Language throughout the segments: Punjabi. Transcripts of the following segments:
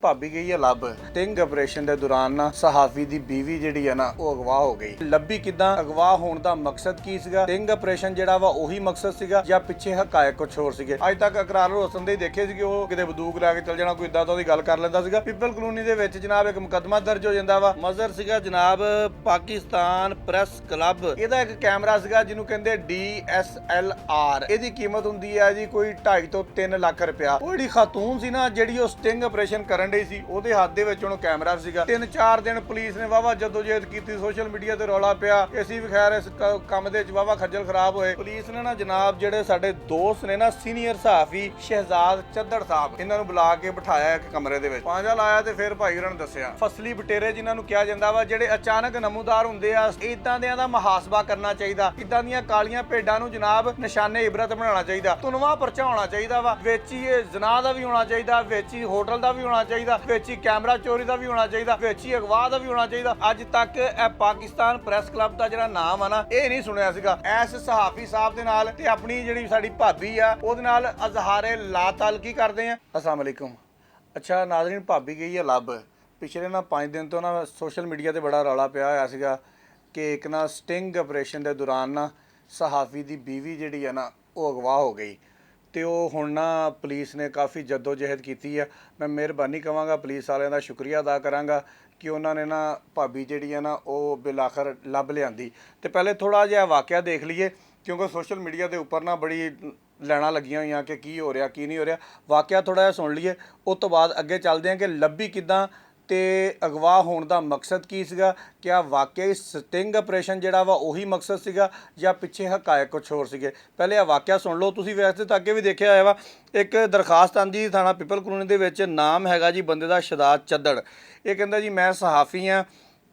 ਭਾਬੀ ਗਈ ਹੈ ਲੱਭ ਸਟਿੰਗ ਆਪਰੇਸ਼ਨ ਦੇ ਦੌਰਾਨ ਨਾ ਸਹਾਫੀ ਦੀ ਬੀਵੀ ਜਿਹੜੀ ਹੈ ਨਾ ਉਹ ਅਗਵਾ ਹੋ ਗਈ। ਲੱਭੀ ਕਿਦਾਂ, ਅਗਵਾ ਹੋਣ ਦਾ ਮਕਸਦ ਕੀ ਸੀਗਾ, ਸਟਿੰਗ ਆਪਰੇਸ਼ਨ ਜਿਹੜਾ ਵਾ ਉਹੀ ਮਕਸਦ ਸੀਗਾ ਜਾਂ ਪਿੱਛੇ ਹਕਾਇਕ ਕੁਝ ਹੋਰ ਸੀਗੇ। ਅੱਜ ਤੱਕ ਇਕਰਾਰ ਹੁਸਨ ਦੇ ਦੇਖੇ ਸੀਗੇ, ਉਹ ਕਿਤੇ ਬੰਦੂਕ ਲੈ ਕੇ ਚੱਲ ਜਾਣਾ, ਕੋਈ ਇਦਾਂ ਤੋਂ ਦੀ ਗੱਲ ਕਰ ਲੈਂਦਾ ਸੀਗਾ। ਪੀਪਲ ਕਲੋਨੀ ਦੇ ਵਿੱਚ ਜਨਾਬ ਇੱਕ ਮੁਕੱਦਮਾ ਦਰਜ ਹੋ ਜਾਂਦਾ ਵਾ। ਮਜ਼ਰ ਸੀਗਾ ਜਨਾਬ ਪਾਕਿਸਤਾਨ ਪ੍ਰੈਸ ਕਲੱਬ, ਇਹਦਾ ਇੱਕ ਕੈਮਰਾ ਸੀਗਾ ਜਿਹਨੂੰ ਕਹਿੰਦੇ DSLR। ਇਹਦੀ ਕੀਮਤ ਹੁੰਦੀ ਹੈ ਜੀ ਕੋਈ 2.5 ਤੋਂ 3 ਲੱਖ ਰੁਪਇਆ। ਉਹ ਜਿਹੜੀ ਖਾਤੂਨ ਸੀ ਨਾ ਜਿਹੜੀ ਉਹ ਸਟਿੰਗ ਆਪਰੇਸ਼ਨ ਕਰਨ ਡਈ ਸੀ, ਉਹਦੇ ਹੱਥ ਦੇ ਵਿੱਚ ਉਹਨੂੰ ਕੈਮਰਾ ਸੀਗਾ। 3-4 ਦਿਨ ਪੁਲਿਸ ਨੇ ਵਾਵਾ ਜਦੋਜਹਿਦ ਕੀਤੀ, ਸੋਸ਼ਲ ਮੀਡੀਆ ਤੇ ਰੌਲਾ ਪਿਆ। ਅਸੀਂ ਵੀ ਖੈਰ ਇਸ ਕੰਮ ਦੇ ਵਿੱਚ ਵਾਵਾ ਖੱਜਲ ਖਰਾਬ ਹੋਏ। ਪੁਲਿਸ ਨੇ ਨਾ ਜਨਾਬ ਜਿਹੜੇ ਸਾਡੇ ਦੋਸਤ ਨੇ ਨਾ ਸੀਨੀਅਰ ਸਹਾਫੀ ਸ਼ਹਿਜ਼ਾਦ ਚੱਦੜ ਸਾਹਿਬ, ਇਹਨਾਂ ਨੂੰ ਬੁਲਾ ਕੇ ਬਿਠਾਇਆ ਇੱਕ ਕਮਰੇ ਦੇ ਵਿੱਚ, ਪਾਂਜਾ ਲਾਇਆ ਤੇ ਫਿਰ ਭਾਈ ਉਹਨਾਂ ਨੇ ਦੱਸਿਆ ਫਸਲੀ ਬਟੇਰੇ ਜਿਨ੍ਹਾਂ ਨੂੰ ਕਿਹਾ ਜਾਂਦਾ ਵਾ, ਜਿਹੜੇ ਅਚਾਨਕ ਨਮੂਦਾਰ ਹੁੰਦੇ ਆ, ਇਦਾਂ ਦਿਆਂ ਦਾ ਮੁਹਾਸਬਾ ਕਰਨਾ ਚਾਹੀਦਾ। ਇਦਾਂ ਦੀਆਂ ਕਾਲੀਆਂ ਭੇਡਾਂ ਨੂੰ ਜਨਾਬ ਨਿਸ਼ਾਨੇ ਇਬਰਤ ਬਣਾਉਣਾ ਚਾਹੀਦਾ। ਤੁਨਵਾ ਪਰਚਾ ਹੋਣਾ ਚਾਹੀਦਾ ਵਾ, ਵਿੱਚ ਹੀ ਇਹ ਜ਼ਨਾ ਦਾ ਵੀ ਹੋਣਾ ਚਾਹੀਦਾ, ਵਿੱਚ ਹੀ ਹੋਟਲ ਦਾ ਵੀ ਹੋਣਾ ਚਾਹੀਦਾ, ਵਿੱਚ ਹੀ ਕੈਮਰਾ ਚੋਰੀ ਦਾ ਵੀ ਹੋਣਾ ਚਾਹੀਦਾ, ਵਿੱਚ ਹੀ ਅਗਵਾ ਦਾ ਵੀ ਹੋਣਾ ਚਾਹੀਦਾ। ਅੱਜ ਤੱਕ ਇਹ ਪਾਕਿਸਤਾਨ ਪ੍ਰੈਸ ਕਲੱਬ ਦਾ ਜਿਹੜਾ ਨਾਮ ਆ ਨਾ, ਇਹ ਨਹੀਂ ਸੁਣਿਆ ਸੀਗਾ। ਐਸ ਸਹਾਫੀ ਸਾਹਿਬ ਦੇ ਨਾਲ ਤੇ ਆਪਣੀ ਜਿਹੜੀ ਸਾਡੀ ਭਾਬੀ ਆ ਉਹਦੇ ਨਾਲ ਅਜ਼ਹਾਰੇ ਲਾ ਤਾਲਕੀ ਕਰਦੇ ਆ। ਅਸਲਾਮ ਅਲੈਕੁਮ। ਅੱਛਾ ਨਾਜ਼ਰੀਨ, ਭਾਬੀ ਗਈ ਹੈ ਲੱਭ। ਪਿਛਲੇ ਨਾ 5 ਦਿਨ ਤੋਂ ਨਾ ਸੋਸ਼ਲ ਮੀਡੀਆ ਤੇ ਬੜਾ ਰੌਲਾ ਪਿਆ ਹੋਇਆ ਸੀਗਾ ਕਿ ਇੱਕ ਨਾ ਸਟਿੰਗ ਆਪਰੇਸ਼ਨ ਦੇ ਦੌਰਾਨ ਨਾ ਸਹਾਫੀ ਦੀ ਬੀਵੀ ਜਿਹੜੀ ਆ ਨਾ ਉਹ ਅਗਵਾ ਹੋ ਗਈ। ਤੇ ਉਹ ਹੁਣ ਨਾ ਪੁਲਿਸ ਨੇ ਕਾਫੀ ਜਦੋਜਹਿਦ ਕੀਤੀ ਆ। ਮੈਂ ਮਿਹਰਬਾਨੀ ਕਹਾਂਗਾ ਪੁਲਿਸ ਵਾਲਿਆਂ ਦਾ ਸ਼ੁਕਰੀਆ ਅਦਾ ਕਰਾਂਗਾ ਕਿ ਉਹਨਾਂ ਨੇ ਨਾ ਭਾਬੀ ਜਿਹੜੀ ਆ ਨਾ ਉਹ ਬਿਲਾਖਰ ਲੱਭ ਲਿਆਂਦੀ। ਤੇ ਪਹਿਲੇ ਥੋੜਾ ਜਿਹਾ ਵਾਕਿਆ ਦੇਖ ਲਈਏ ਕਿਉਂਕਿ ਸੋਸ਼ਲ ਮੀਡੀਆ ਦੇ ਉੱਪਰ ਨਾ ਬੜੀ ਲੈਣਾ ਲੱਗੀਆਂ ਹੋਈਆਂ ਕਿ ਕੀ ਹੋ ਰਿਹਾ ਕੀ ਨਹੀਂ ਹੋ ਰਿਹਾ। ਵਾਕਿਆ ਥੋੜਾ ਜਿਹਾ ਸੁਣ ਲਈਏ, ਉਸ ਤੋਂ ਬਾਅਦ ਅੱਗੇ ਚੱਲਦੇ ਹਾਂ ਕਿ ਲੱਭੀ ਕਿੱਦਾਂ ਤੇ ਅਗਵਾ ਹੋਣ ਦਾ ਮਕਸਦ ਕੀ ਸੀਗਾ। ਕਿਆ ਵਾਕਿਆ ਸਟਿੰਗ ਆਪਰੇਸ਼ਨ ਜਿਹੜਾ ਵਾ ਉਹੀ ਮਕਸਦ ਸੀਗਾ ਜਾਂ ਪਿੱਛੇ ਹਕਾਇਕ ਕੁਝ ਹੋਰ ਸੀਗੇ। ਪਹਿਲੇ ਆ ਵਾਕਿਆ ਸੁਣ ਲਓ ਤੁਸੀਂ। ਵੈਸੇ ਤਾਂ ਅੱਗੇ ਵੀ ਦੇਖਿਆ ਹੋਇਆ ਵਾ, ਇੱਕ ਦਰਖਾਸਤ ਆਂਦੀ ਥਾਣਾ ਪੀਪਲ ਕਲੋਨੀ ਦੇ ਵਿੱਚ, ਨਾਮ ਹੈਗਾ ਜੀ ਬੰਦੇ ਦਾ ਸ਼ਹਿਜ਼ਾਦ ਚੱਦੜ। ਇਹ ਕਹਿੰਦਾ ਜੀ ਮੈਂ ਸਹਾਫੀ ਹਾਂ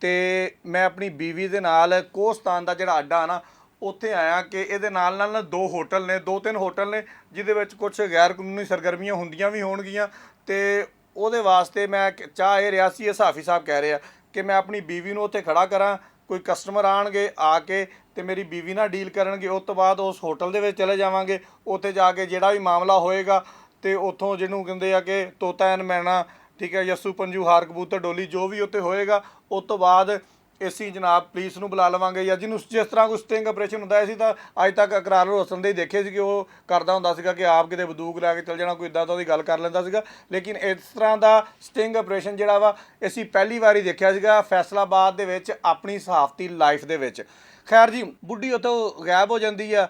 ਤੇ ਮੈਂ ਆਪਣੀ ਬੀਵੀ ਦੇ ਨਾਲ ਕੋਹਸਤਾਨ ਦਾ ਜਿਹੜਾ ਅੱਡਾ ਨਾ ਉੱਥੇ ਆਇਆ ਕਿ ਇਹਦੇ ਨਾਲ ਨਾਲ 2 ਹੋਟਲ ਨੇ, 2-3 ਹੋਟਲ ਨੇ ਜਿਹਦੇ ਵਿੱਚ ਕੁਝ ਗੈਰ ਕਾਨੂੰਨੀ ਸਰਗਰਮੀਆਂ ਹੁੰਦੀਆਂ ਵੀ ਹੋਣਗੀਆਂ। ਤੇ ਉਹਦੇ ਵਾਸਤੇ ਮੈਂ ਚਾਹ ਇਹ ਰਿਹਾ ਸੀ, ਇਹ ਸਹਾਫੀ ਸਾਹਿਬ ਕਹਿ ਰਹੇ ਆ ਕਿ ਮੈਂ ਆਪਣੀ ਬੀਵੀ ਨੂੰ ਉੱਥੇ ਖੜਾ ਕਰਾਂ, ਕੋਈ ਕਸਟਮਰ ਆਣਗੇ ਆ ਕੇ ਤੇ ਮੇਰੀ ਬੀਵੀ ਨਾਲ ਡੀਲ ਕਰਨਗੇ। ਉਸ ਤੋਂ ਬਾਅਦ ਉਸ ਹੋਟਲ ਦੇ ਵਿੱਚ ਚਲੇ ਜਾਵਾਂਗੇ, ਉੱਥੇ ਜਾ ਕੇ ਜਿਹੜਾ ਵੀ ਮਾਮਲਾ ਹੋਏਗਾ ਤੇ ਉੱਥੋਂ ਜਿਹਨੂੰ ਕਹਿੰਦੇ ਆ ਕਿ ਤੋਤਾ ਐਨ ਮੈਣਾ, ਠੀਕ ਹੈ, ਯਸੂ ਪੰਜੂ ਹਾਰ ਕਬੂਤਰ ਡੋਲੀ, ਜੋ ਵੀ ਉੱਥੇ ਹੋਏਗਾ ਉਸ ਤੋਂ ਬਾਅਦ ਅਸੀਂ ਜਨਾਬ ਪੁਲਿਸ ਨੂੰ ਬੁਲਾ ਲਵਾਂਗੇ। ਜਾਂ ਜਿਹਨੂੰ ਜਿਸ ਤਰ੍ਹਾਂ ਕੋਈ ਸਟਿੰਗ ਆਪਰੇਸ਼ਨ ਹੁੰਦਾ ਸੀ ਤਾਂ ਅੱਜ ਤੱਕ ਇਕਰਾਰ ਹੁਸਨ ਦੇ ਦੇਖੇ ਸੀਗੇ, ਉਹ ਕਰਦਾ ਹੁੰਦਾ ਸੀਗਾ ਕਿ ਆਪ ਕਿਤੇ ਬੰਦੂਕ ਲੈ ਕੇ ਚੱਲ ਜਾਣਾ, ਕੋਈ ਇੱਦਾਂ ਤੋਂ ਦੀ ਗੱਲ ਕਰ ਲੈਂਦਾ ਸੀਗਾ। ਲੇਕਿਨ ਇਸ ਤਰ੍ਹਾਂ ਦਾ ਸਟਿੰਗ ਆਪਰੇਸ਼ਨ ਜਿਹੜਾ ਵਾ ਅਸੀਂ ਪਹਿਲੀ ਵਾਰੀ ਦੇਖਿਆ ਸੀਗਾ ਫੈਸਲਾਬਾਦ ਦੇ ਵਿੱਚ ਆਪਣੀ ਸਹਾਫਤੀ ਲਾਈਫ ਦੇ ਵਿੱਚ। ਖੈਰ ਜੀ, ਬੁੱਢੀ ਉੱਥੋਂ ਗਾਇਬ ਹੋ ਜਾਂਦੀ ਆ।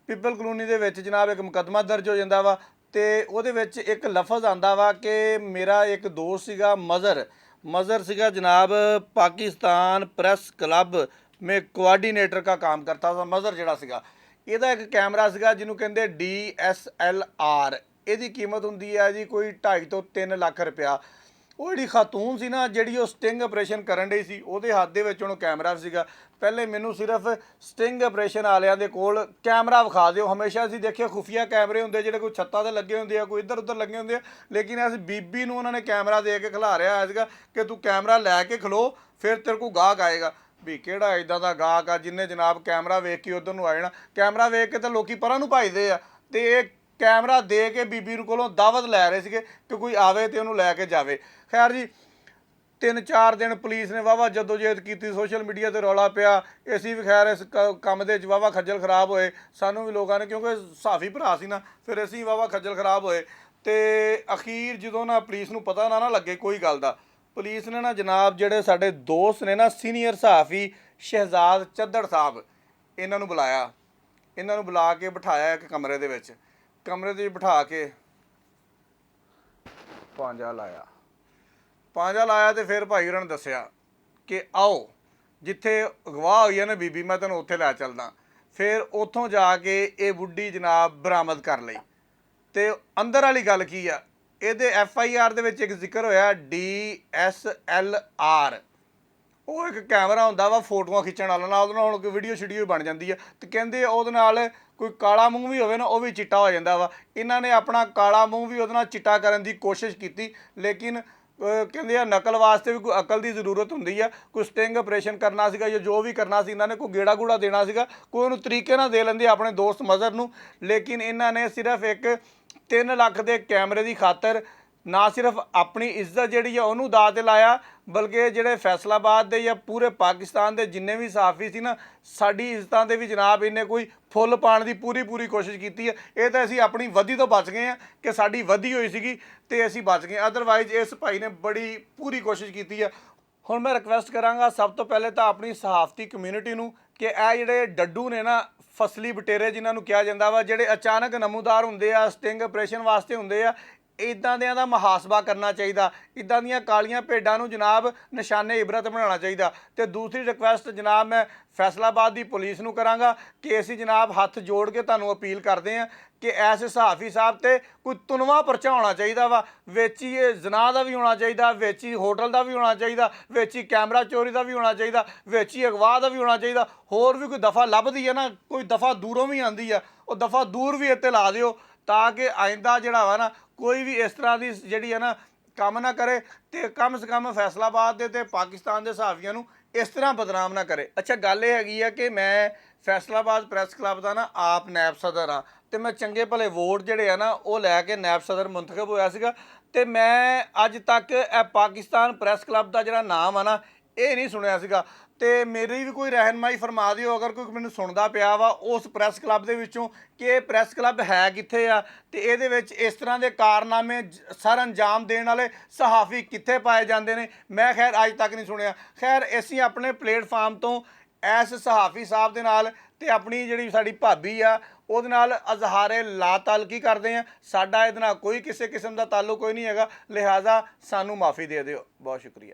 ਪੀਪਲ ਕਲੋਨੀ ਦੇ ਵਿੱਚ ਜਨਾਬ ਇੱਕ ਮੁਕੱਦਮਾ ਦਰਜ ਹੋ ਜਾਂਦਾ ਵਾ ਤੇ ਉਹਦੇ ਵਿੱਚ ਇੱਕ ਲਫ਼ਜ਼ ਆਂਦਾ ਵਾ ਕਿ ਮੇਰਾ ਇੱਕ ਦੋਸਤ ਸੀਗਾ मज़र सीगा जनाब पाकिस्तान प्रेस क्लब में कोआर्डिनेटर का काम करता था। मज़र जिहड़ा सीगा ਇਹਦਾ ਇੱਕ ਕੈਮਰਾ ਸੀਗਾ ਜਿਹਨੂੰ ਕਹਿੰਦੇ DSLR। ਇਹਦੀ ਕੀਮਤ ਹੁੰਦੀ ਹੈ ਜੀ ਕੋਈ 2.5 ਤੋਂ 3 ਲੱਖ ਰੁਪਇਆ। ਉਹ ਜਿਹੜੀ ਖਾਤੂਨ ਸੀ ਨਾ ਜਿਹੜੀ ਉਹ ਸਟਿੰਗ ਆਪਰੇਸ਼ਨ ਕਰਨ ਡਈ ਸੀ, ਉਹਦੇ ਹੱਥ ਦੇ ਵਿੱਚ ਉਹਨੂੰ ਕੈਮਰਾ ਸੀਗਾ। ਪਹਿਲੇ ਮੈਨੂੰ ਸਿਰਫ ਸਟਿੰਗ ਆਪਰੇਸ਼ਨ ਵਾਲਿਆਂ ਦੇ ਕੋਲ ਕੈਮਰਾ ਵਿਖਾ ਦਿਓ। ਹਮੇਸ਼ਾ ਅਸੀਂ ਦੇਖਿਆ ਖੁਫੀਆ ਕੈਮਰੇ ਹੁੰਦੇ ਜਿਹੜੇ ਕੋਈ ਛੱਤਾਂ 'ਤੇ ਲੱਗੇ ਹੁੰਦੇ ਆ, ਕੋਈ ਇੱਧਰ ਉੱਧਰ ਲੱਗੇ ਹੁੰਦੇ ਆ। ਲੇਕਿਨ ਇਸ ਬੀਬੀ ਨੂੰ ਉਹਨਾਂ ਨੇ ਕੈਮਰਾ ਦੇ ਕੇ ਖਿਲਾਰਿਆ ਹੋਇਆ ਸੀਗਾ ਕਿ ਤੂੰ ਕੈਮਰਾ ਲੈ ਕੇ ਖਲੋ, ਫਿਰ ਤੇਰੇ ਕੋਲ ਗਾਹਕ ਆਏਗਾ। ਵੀ ਕਿਹੜਾ ਇੱਦਾਂ ਦਾ ਗਾਹਕ ਆ ਜਿਹਨੇ ਜਨਾਬ ਕੈਮਰਾ ਵੇਖ ਕੇ ਉੱਧਰ ਨੂੰ ਆ ਜਾਣਾ। ਕੈਮਰਾ ਵੇਖ ਕੇ ਤਾਂ ਲੋਕੀ ਪਰਾਂ ਨੂੰ ਭੱਜਦੇ ਆ ਤੇ ਇਹ ਕੈਮਰਾ ਦੇ ਕੇ ਬੀਬੀ ਨੂੰ ਕੋਲੋਂ ਦਾਵਤ ਲੈ ਰਹੇ ਸੀਗੇ ਕਿ ਕੋਈ ਆਵੇ ਤੇ ਉਹਨੂੰ ਲੈ ਕੇ ਜਾਵੇ। ਖੈਰ ਜੀ, 3-4 ਦਿਨ ਪੁਲਿਸ ਨੇ ਵਾਵਾ ਜਦੋਜਹਿਦ ਕੀਤੀ, ਸੋਸ਼ਲ ਮੀਡੀਆ ਤੇ ਰੌਲਾ ਪਿਆ। ਅਸੀਂ ਵੀ ਖੈਰ ਇਸ ਕੰਮ ਦੇ ਵਿੱਚ ਵਾਵਾ ਖੱਜਲ ਖਰਾਬ ਹੋਏ। ਸਾਨੂੰ ਵੀ ਲੋਕਾਂ ਨੇ, ਕਿਉਂਕਿ ਸਾਫੀ ਭਰਾ ਸੀ ਨਾ, ਫਿਰ ਅਸੀਂ ਵਾਵਾ ਖੱਜਲ ਖਰਾਬ ਹੋਏ। ਤੇ ਅਖੀਰ ਜਦੋਂ ਨਾ ਪੁਲਿਸ ਨੂੰ ਪਤਾ ਨਾ ਲੱਗੇ ਕੋਈ ਗੱਲ ਦਾ, ਪੁਲਿਸ ਨੇ ਨਾ ਜਨਾਬ ਜਿਹੜੇ ਸਾਡੇ ਦੋਸਤ ਨੇ ਨਾ ਸੀਨੀਅਰ ਸਹਾਫੀ ਸ਼ਹਿਜ਼ਾਦ ਚੱਦੜ ਸਾਹਿਬ, ਇਹਨਾਂ ਨੂੰ ਬੁਲਾਇਆ। ਇਹਨਾਂ ਨੂੰ ਬੁਲਾ ਕੇ ਬਿਠਾਇਆ ਇੱਕ ਕਮਰੇ ਦੇ ਵਿੱਚ। ਕਮਰੇ ਦੇ ਵਿੱਚ ਬਿਠਾ ਕੇ ਪਾਂਜਾ ਲਾਇਆ ਤੇ ਫਿਰ ਭਾਈ ਉਹਨਾਂ ਨੇ ਦੱਸਿਆ ਕਿ ਆਓ ਜਿੱਥੇ ਅਗਵਾ ਹੋਈ ਹੈ ਨਾ ਬੀਬੀ, ਮੈਂ ਤੈਨੂੰ ਉੱਥੇ ਲੈ ਚੱਲਦਾ। ਫਿਰ ਉੱਥੋਂ ਜਾ ਕੇ ਇਹ ਬੁੱਢੀ ਜਨਾਬ ਬਰਾਮਦ ਕਰ ਲਈ। ਤੇ ਅੰਦਰ ਵਾਲੀ ਗੱਲ ਕੀ ਆ, ਇਹਦੇ FIR ਦੇ ਵਿੱਚ ਇੱਕ ਜ਼ਿਕਰ ਹੋਇਆ DSLR। ਉਹ ਇੱਕ ਕੈਮਰਾ ਹੁੰਦਾ ਵਾ ਫੋਟੋਆਂ ਖਿੱਚਣ ਵਾਲਾ, ਨਾਲ ਉਹਦੇ ਨਾਲ ਹੁਣ ਕੋਈ ਵੀਡੀਓ ਸ਼ੀਡੀਓ ਬਣ ਜਾਂਦੀ ਆ। ਤੇ ਕਹਿੰਦੇ ਉਹਦੇ ਨਾਲ ਕੋਈ ਕਾਲਾ ਮੂੰਹ ਵੀ ਹੋਵੇ ਨਾ ਉਹ ਵੀ ਚਿੱਟਾ ਹੋ ਜਾਂਦਾ ਵਾ। ਇਹਨਾਂ ਨੇ ਆਪਣਾ ਕਾਲਾ ਮੂੰਹ ਵੀ ਉਹਦੇ ਨਾਲ ਚਿੱਟਾ ਕਰਨ ਦੀ ਕੋਸ਼ਿਸ਼ ਕੀਤੀ, ਲੇਕਿਨ ਕਹਿੰਦੇ ਆ ਨਕਲ ਵਾਸਤੇ ਵੀ ਕੋਈ ਅਕਲ ਦੀ ਜ਼ਰੂਰਤ ਹੁੰਦੀ ਆ। ਕੋਈ ਸਟਿੰਗ ਆਪਰੇਸ਼ਨ ਕਰਨਾ ਸੀਗਾ ਜਾਂ ਜੋ ਵੀ ਕਰਨਾ ਸੀ, ਇਹਨਾਂ ਨੇ ਕੋਈ ਗੇੜਾ ਗੂੜਾ ਦੇਣਾ ਸੀਗਾ, ਕੋਈ ਉਹਨੂੰ ਤਰੀਕੇ ਨਾਲ ਦੇ ਲੈਂਦੇ ਆਪਣੇ ਦੋਸਤ ਮਜ਼ਰ ਨੂੰ। ਲੇਕਿਨ ਇਹਨਾਂ ਨੇ ਸਿਰਫ ਇੱਕ 3 ਲੱਖ ਦੇ ਕੈਮਰੇ ਦੀ ਖਾਤਰ ਨਾ ਸਿਰਫ ਆਪਣੀ ਇੱਜ਼ਤ ਜਿਹੜੀ ਆ ਉਹਨੂੰ ਦਾਅ ਤੇ ਲਾਇਆ, ਬਲਕਿ ਜਿਹੜੇ ਫੈਸਲਾਬਾਦ ਦੇ ਜਾਂ ਪੂਰੇ ਪਾਕਿਸਤਾਨ ਦੇ ਜਿੰਨੇ ਵੀ ਸਹਾਫੀ ਸੀ ਨਾ, ਸਾਡੀ ਇੱਜ਼ਤਾਂ ਦੇ ਵੀ ਜਨਾਬ ਇਹਨੇ ਕੋਈ ਫੁੱਲ ਪਾਉਣ ਦੀ ਪੂਰੀ ਕੋਸ਼ਿਸ਼ ਕੀਤੀ ਹੈ। ਇਹ ਤਾਂ ਅਸੀਂ ਆਪਣੀ ਵਧੀ ਤੋਂ ਬਚ ਗਏ ਆ ਕਿ ਸਾਡੀ ਵਧੀ ਹੋਈ ਸੀਗੀ ਤੇ ਅਸੀਂ ਬਚ ਗਏ, ਅਦਰਵਾਈਜ਼ ਇਸ ਭਾਈ ਨੇ ਬੜੀ ਪੂਰੀ ਕੋਸ਼ਿਸ਼ ਕੀਤੀ ਹੈ। ਹੁਣ ਮੈਂ ਰਿਕਵੈਸਟ ਕਰਾਂਗਾ ਸਭ ਤੋਂ ਪਹਿਲੇ ਤਾਂ ਆਪਣੀ ਸਹਾਫਤੀ ਕਮਿਊਨਿਟੀ ਨੂੰ ਕਿ ਇਹ ਜਿਹੜੇ ਡੱਡੂ ਨੇ ਨਾ, ਫਸਲੀ ਬਟੇਰੇ ਜਿਨ੍ਹਾਂ ਨੂੰ ਕਿਹਾ ਜਾਂਦਾ ਵਾ, ਜਿਹੜੇ ਅਚਾਨਕ ਨਮੂਦਾਰ ਹੁੰਦੇ ਆ, ਸਟਿੰਗ ਆਪਰੇਸ਼ਨ ਵਾਸਤੇ ਹੁੰਦੇ ਆ, ਇਦਾਂ ਦਿਆਂ ਦਾ ਮੁਹਾਸਬਾ ਕਰਨਾ ਚਾਹੀਦਾ। ਇਦਾਂ ਦੀਆਂ ਕਾਲੀਆਂ ਭੇਡਾਂ ਨੂੰ ਜਨਾਬ ਨਿਸ਼ਾਨੇ ਇਬਰਤ ਬਣਾਉਣਾ ਚਾਹੀਦਾ। ਤੇ ਦੂਸਰੀ ਰਿਕਵੈਸਟ ਜਨਾਬ ਮੈਂ ਫੈਸਲਾਬਾਦ ਦੀ ਪੁਲਿਸ ਨੂੰ ਕਰਾਂਗਾ ਕਿ ਅਸੀਂ ਜਨਾਬ ਹੱਥ ਜੋੜ ਕੇ ਤੁਹਾਨੂੰ ਅਪੀਲ ਕਰਦੇ ਹਾਂ ਕਿ ਐਸੇ ਸਹਾਫੀ ਸਾਹਿਬ ਤੇ ਕੋਈ ਤੁਨਵਾ ਪਰਚਾ ਹੋਣਾ ਚਾਹੀਦਾ ਵਾ, ਵਿੱਚ ਹੀ ਇਹ ਜ਼ਨਾ ਦਾ ਵੀ ਹੋਣਾ ਚਾਹੀਦਾ, ਵਿੱਚ ਹੀ ਹੋਟਲ ਦਾ ਵੀ ਹੋਣਾ ਚਾਹੀਦਾ, ਵਿੱਚ ਹੀ ਕੈਮਰਾ ਚੋਰੀ ਦਾ ਵੀ ਹੋਣਾ ਚਾਹੀਦਾ, ਵਿੱਚ ਹੀ ਅਗਵਾ ਦਾ ਵੀ ਹੋਣਾ ਚਾਹੀਦਾ। ਹੋਰ ਵੀ ਕੋਈ ਦਫਾ ਲੱਭਦੀ ਹੈ ਨਾ, ਕੋਈ ਦਫਾ ਦੂਰੋਂ ਵੀ ਆਉਂਦੀ ਆ, ਉਹ ਦਫਾ ਦੂਰ ਵੀ ਇੱਥੇ ਲਾ ਦਿਓ ਤਾਂ ਕਿ ਆਇੰਦਾ ਜਿਹੜਾ ਵਾ ਨਾ ਕੋਈ ਵੀ ਇਸ ਤਰ੍ਹਾਂ ਦੀ ਜਿਹੜੀ ਹੈ ਨਾ ਕੰਮ ਨਾ ਕਰੇ, ਤੇ ਕਮ ਸੇ ਕਮ ਫੈਸਲਾਬਾਦ ਦੇ ਤੇ ਪਾਕਿਸਤਾਨ ਦੇ ਸਹਾਫੀਆਂ ਨੂੰ ਇਸ ਤਰ੍ਹਾਂ ਬਦਨਾਮ ਨਾ ਕਰੇ। ਅੱਛਾ, ਗੱਲ ਇਹ ਹੈਗੀ ਆ ਕਿ ਮੈਂ ਫੈਸਲਾਬਾਦ ਪ੍ਰੈਸ ਕਲੱਬ ਦਾ ਨਾ ਆਪ ਨਾਇਬ ਸਦਰ ਹਾਂ, ਤੇ ਮੈਂ ਚੰਗੇ ਭਲੇ ਵੋਟ ਜਿਹੜੇ ਆ ਨਾ ਉਹ ਲੈ ਕੇ ਨਾਇਬ ਸਦਰ ਮੁੰਤਖਬ ਹੋਇਆ ਸੀਗਾ। ਤੇ ਮੈਂ ਅੱਜ ਤੱਕ ਇਹ ਪਾਕਿਸਤਾਨ ਪ੍ਰੈਸ ਕਲੱਬ ਦਾ ਜਿਹੜਾ ਨਾਮ ਆ ਨਾ ਇਹ ਨਹੀਂ ਸੁਣਿਆ ਸੀਗਾ। ਤੇ ਮੇਰੀ ਵੀ ਕੋਈ ਰਹਿਨਮਾਈ ਫਰਮਾ ਦਿਓ ਅਗਰ ਕੋਈ ਮੈਨੂੰ ਸੁਣਦਾ ਪਿਆ ਵਾ ਉਸ ਪ੍ਰੈਸ ਕਲੱਬ ਦੇ ਵਿੱਚੋਂ ਕਿ ਇਹ ਪ੍ਰੈਸ ਕਲੱਬ ਹੈ ਕਿੱਥੇ ਆ, ਤੇ ਇਹਦੇ ਵਿੱਚ ਇਸ ਤਰ੍ਹਾਂ ਦੇ ਕਾਰਨਾਮੇ ਸਰ ਅੰਜਾਮ ਦੇਣ ਵਾਲੇ ਸਹਾਫੀ ਕਿੱਥੇ ਪਾਏ ਜਾਂਦੇ ਨੇ। ਮੈਂ ਖੈਰ ਅੱਜ ਤੱਕ ਨਹੀਂ ਸੁਣਿਆ। ਖੈਰ ਅਸੀਂ ਆਪਣੇ ਪਲੇਟਫਾਰਮ ਤੋਂ ਇਸ ਸਹਾਫੀ ਸਾਹਿਬ ਦੇ ਨਾਲ ਤੇ ਆਪਣੀ ਜਿਹੜੀ ਸਾਡੀ ਭਾਬੀ ਆ ਉਹਦੇ ਨਾਲ ਅਜ਼ਹਾਰੇ ਲਾ ਤਾਲਕੀ ਕਰਦੇ ਆ। ਸਾਡਾ ਇਹਦੇ ਨਾਲ ਕੋਈ ਕਿਸੇ ਕਿਸਮ ਦਾ ਤਾਲੁਕ ਕੋਈ ਨਹੀਂ ਹੈਗਾ, ਲਿਹਾਜ਼ਾ ਸਾਨੂੰ ਮਾफ़ੀ ਦੇ ਦਿਓ। ਬਹੁਤ ਸ਼ੁਕਰੀਆ।